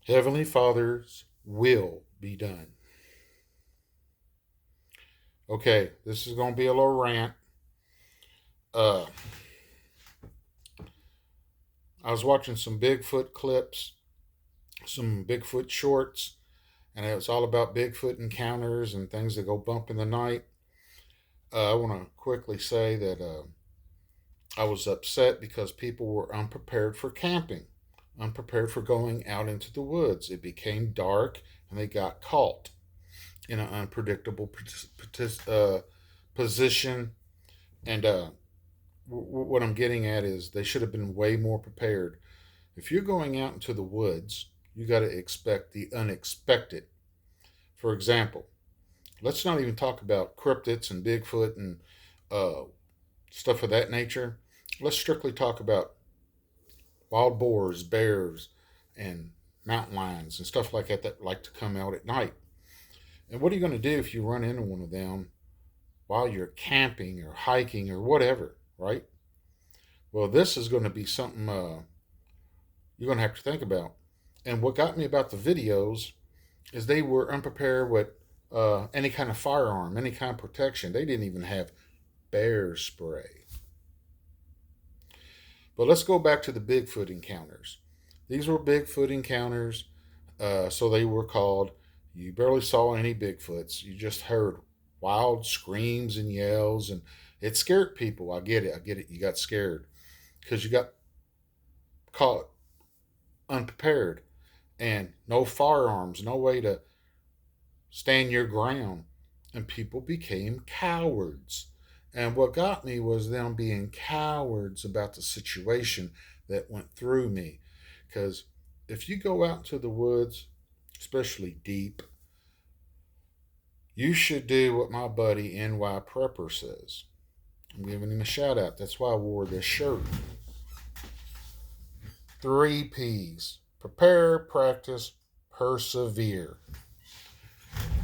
Heavenly Father's will be done. Okay, this is going to be a little rant. Uh, I was watching some Bigfoot clips, some Bigfoot shorts, and it was all about Bigfoot encounters and things that go bump in the night. I want to quickly say that I was upset because people were unprepared for camping, unprepared for going out into the woods. It became dark and they got caught in an unpredictable position. And what I'm getting at is they should have been way more prepared. If you're going out into the woods, you got to expect the unexpected. For example, let's not even talk about cryptids and Bigfoot and uh, stuff of that nature. Let's strictly talk about wild boars, bears, and mountain lions and stuff like that like to come out at night. And what are you going to do if you run into one of them while you're camping or hiking or whatever, right? Well, this is going to be something you're going to have to think about. And what got me about the videos is they were unprepared with any kind of firearm, any kind of protection. They didn't even have bear spray. But let's go back to the Bigfoot encounters. These were Bigfoot encounters, so they were called. You barely saw any Bigfoots. You just heard wild screams and yells, and it scared people. I get it. I get it. You got scared because you got caught unprepared and no firearms, no way to stand your ground. And people became cowards. And what got me was them being cowards about the situation that went through me. Because if you go out into the woods, especially deep, you should do what my buddy NY Prepper says. I'm giving him a shout out. That's why I wore this shirt. 3 P's: prepare, practice, persevere.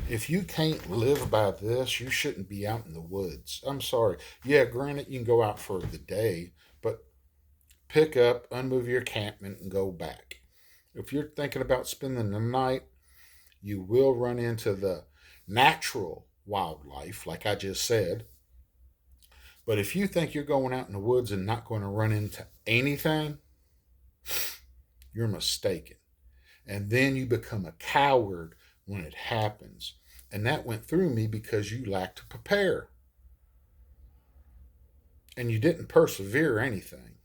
If you can't live by this, you shouldn't be out in the woods. I'm sorry. Yeah, granted, you can go out for the day, but pick up, unmove your encampment, and go back. If you're thinking about spending the night, you will run into the natural wildlife, like I just said. But if you think you're going out in the woods and not going to run into anything, you're mistaken. And then you become a coward when it happens. And that went through me because you lacked to prepare. And you didn't persevere anything.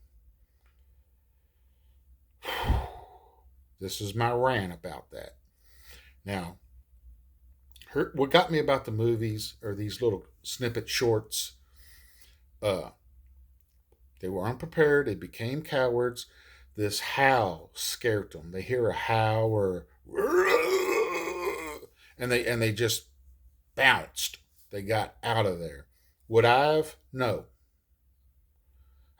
This is my rant about that. Now, what got me about the movies are these little snippet shorts. Uh, they were unprepared. They became cowards. This howl scared them. They hear a howl or and they just bounced. They got out of there. Would I have? No.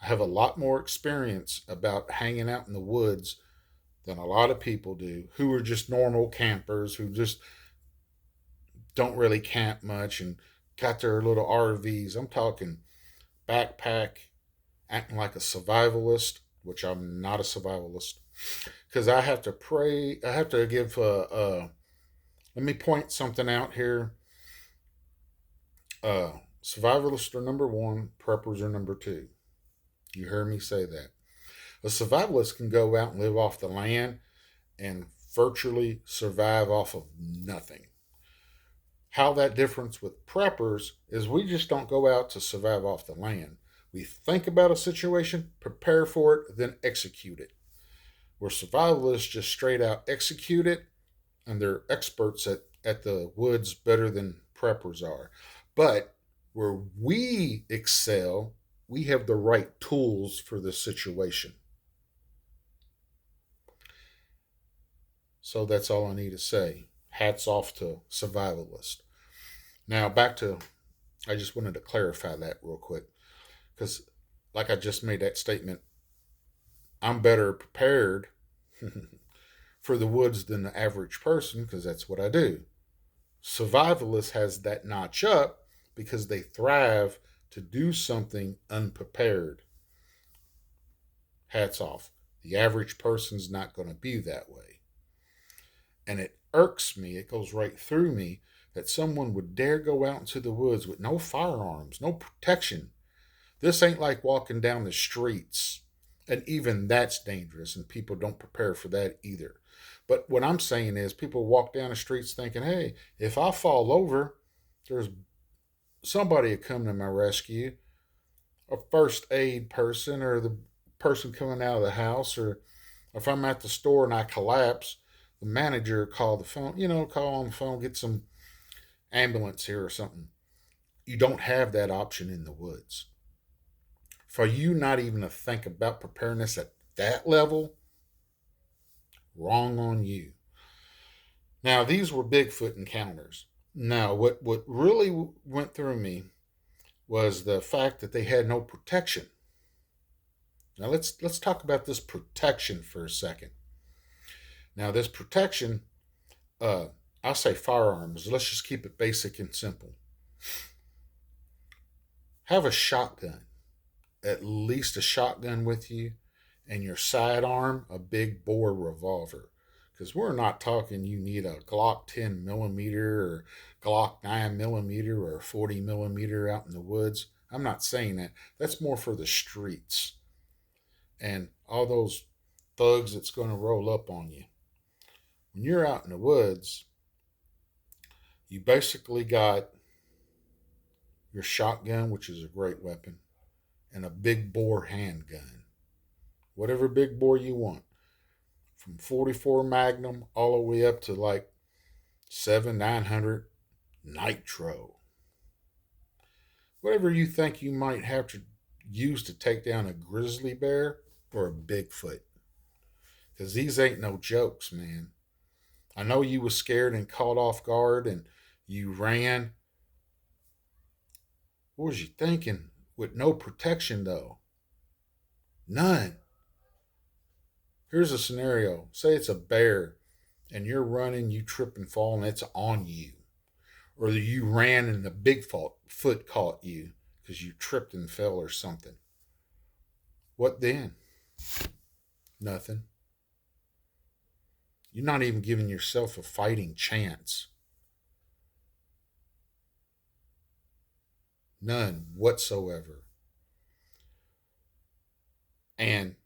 I have a lot more experience about hanging out in the woods than a lot of people do who are just normal campers who just don't really camp much and got their little RVs. I'm talking backpack, acting like a survivalist, which I'm not a survivalist, because I have to pray. I have to give. Let me point something out here. Uh, Survivalists are number one. Preppers are number two. You heard me say that. A survivalist can go out and live off the land and virtually survive off of nothing. How that difference with preppers is we just don't go out to survive off the land. We think about a situation, prepare for it, then execute it. Where survivalists just straight out execute it, and they're experts at the woods better than preppers are. But where we excel, we have the right tools for the situation. So that's all I need to say. Hats off to survivalists. Now back to, I just wanted to clarify that real quick because, like I just made that statement, I'm better prepared for the woods than the average person because that's what I do. Survivalist has that notch up because they thrive to do something unprepared. Hats off. The average person's not going to be that way. And it irks me, it goes right through me that someone would dare go out into the woods with no firearms, no protection. This ain't like walking down the streets. And even that's dangerous, and people don't prepare for that either. But what I'm saying is, people walk down the streets thinking, hey, if I fall over, there's somebody to come to my rescue, a first aid person, or the person coming out of the house, or if I'm at the store and I collapse, the manager call the phone, call on the phone, get some ambulance here or something. You don't have that option in the woods. For you not even to think about preparedness at that level, wrong on you. Now, these were Bigfoot encounters. Now, what really went through me was the fact that they had no protection. Now, let's talk about this protection for a second. Now, this protection, uh, I'll say firearms. Let's just keep it basic and simple. Have a shotgun, at least a shotgun with you, and your sidearm, a big bore revolver. Because we're not talking you need a Glock 10 millimeter or Glock 9 millimeter or 40 millimeter out in the woods. I'm not saying that. That's more for the streets and all those thugs that's going to roll up on you. When you're out in the woods, you basically got your shotgun, which is a great weapon, and a big bore handgun. Whatever big bore you want. From 44 Magnum all the way up to like 900 Nitro. Whatever you think you might have to use to take down a grizzly bear or a Bigfoot. Because these ain't no jokes, man. I know you was scared and caught off guard and you ran. What was you thinking? With no protection, though. None. Here's a scenario. Say it's a bear and you're running, you trip and fall, and it's on you. Or you ran and the Bigfoot caught you because you tripped and fell or something. What then? Nothing. You're not even giving yourself a fighting chance. None whatsoever. And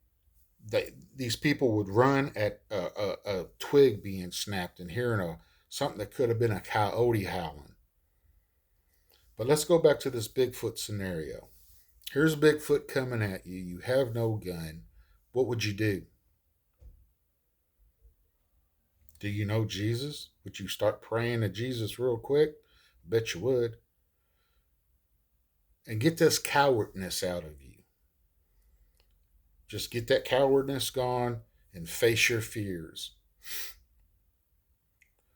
these people would run at a twig being snapped and hearing something that could have been a coyote howling. But let's go back to this Bigfoot scenario. Here's Bigfoot coming at you. You have no gun. What would you do? Do you know Jesus? Would you start praying to Jesus real quick? Bet you would. And get this cowardness out of you. Just get that cowardness gone and face your fears.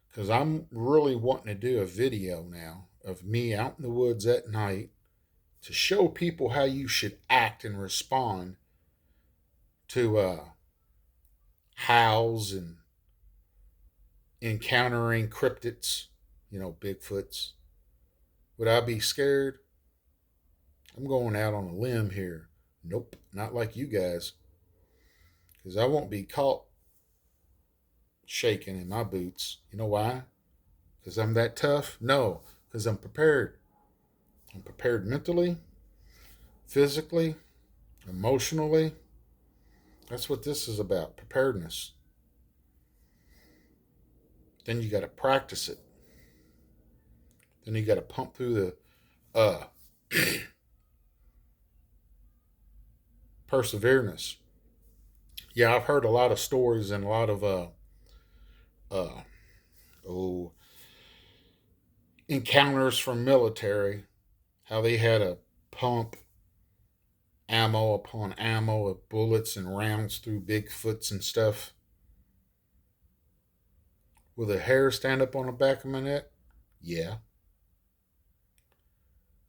Because I'm really wanting to do a video now of me out in the woods at night to show people how you should act and respond to howls and encountering cryptids, Bigfoots. Would I be scared? I'm going out on a limb here. Nope, not like you guys. Because I won't be caught shaking in my boots. You know why? Because I'm that tough? No, because I'm prepared. I'm prepared mentally, physically, emotionally. That's what this is about, preparedness. Then you got to practice it. Then you got to pump through the perseverance. Yeah, I've heard a lot of stories and a lot of uh, oh encounters from military, how they had to pump ammo upon ammo of bullets and rounds through Bigfoots and stuff. Will the hair stand up on the back of my neck? Yeah.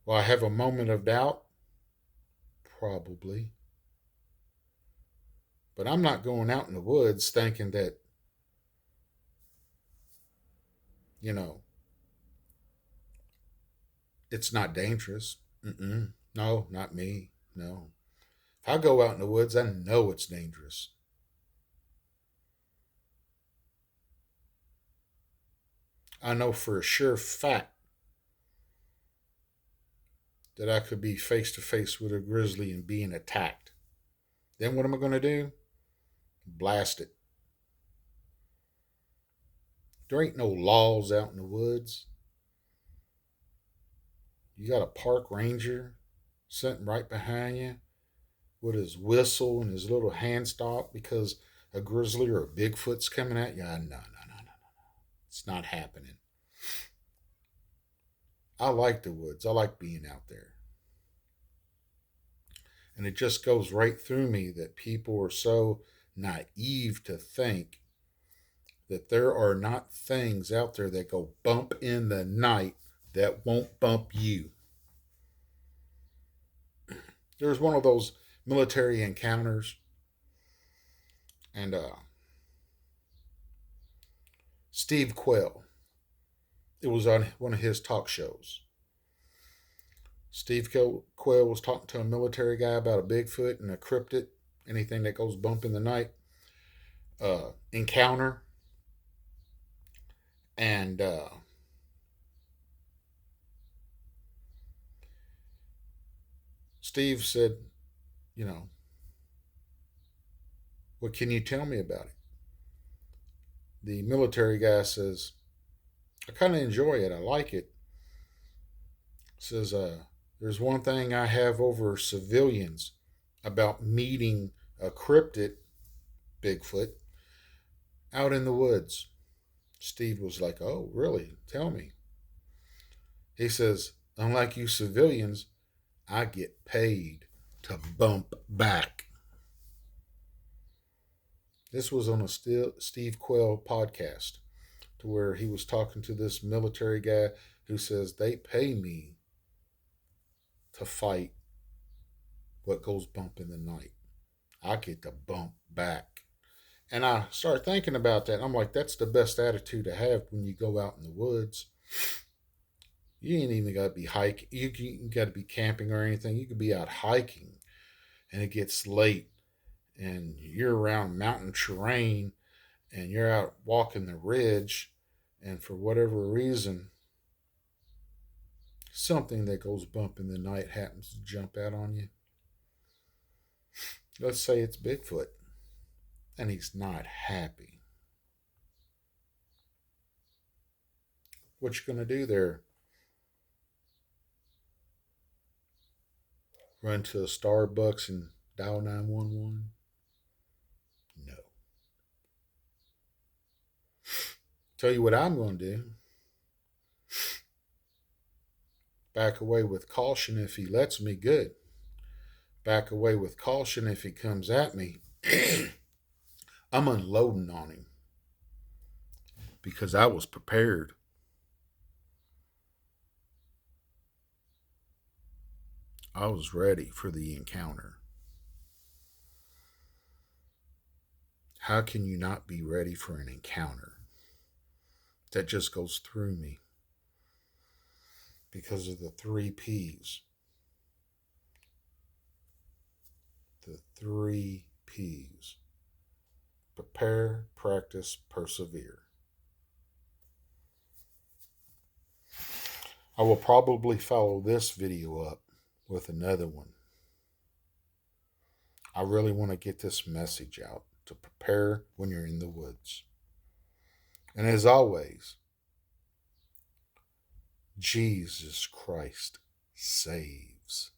Will I have a moment of doubt? Probably. But I'm not going out in the woods thinking that, you know, it's not dangerous. Mm-mm. No, not me. No. If I go out in the woods, I know it's dangerous. I know for a sure fact that I could be face to face with a grizzly and being attacked. Then what am I going to do? Blast it. There ain't no laws out in the woods. You got a park ranger sitting right behind you with his whistle and his little hand stop because a grizzly or a Bigfoot's coming at you. No, no, no, no, no. It's not happening. I like the woods. I like being out there. And it just goes right through me that people are so naive to think that there are not things out there that go bump in the night that won't bump you. There's one of those military encounters, and Steve Quayle, it was on one of his talk shows. Steve Quayle was talking to a military guy about a Bigfoot and a cryptid, anything that goes bump in the night, encounter. And Steve said, you know, what can you tell me about it? The military guy says, I kind of enjoy it. I like it. Says, there's one thing I have over civilians about meeting a cryptid, Bigfoot, out in the woods. Steve was like, oh, really? Tell me. He says, unlike you civilians, I get paid to bump back. This was on a Steve Quayle podcast to where he was talking to this military guy who says they pay me to fight what goes bump in the night. I get to bump back. And I started thinking about that. I'm like, that's the best attitude to have when you go out in the woods. You ain't even got to be hiking. You got to be camping or anything. You could be out hiking and it gets late and you're around mountain terrain and you're out walking the ridge and for whatever reason, something that goes bump in the night happens to jump out on you. Let's say it's Bigfoot and he's not happy. What you gonna do there? Run to a Starbucks and dial 911? No. Tell you what I'm going to do. Back away with caution if he lets me, good. Back away with caution if he comes at me. I'm unloading on him because I was prepared. I was ready for the encounter. How can you not be ready for an encounter? That just goes through me because of the three P's. The three P's. Prepare, practice, persevere. I will probably follow this video up with another one. I really want to get this message out to prepare when you're in the woods. And as always, Jesus Christ saves.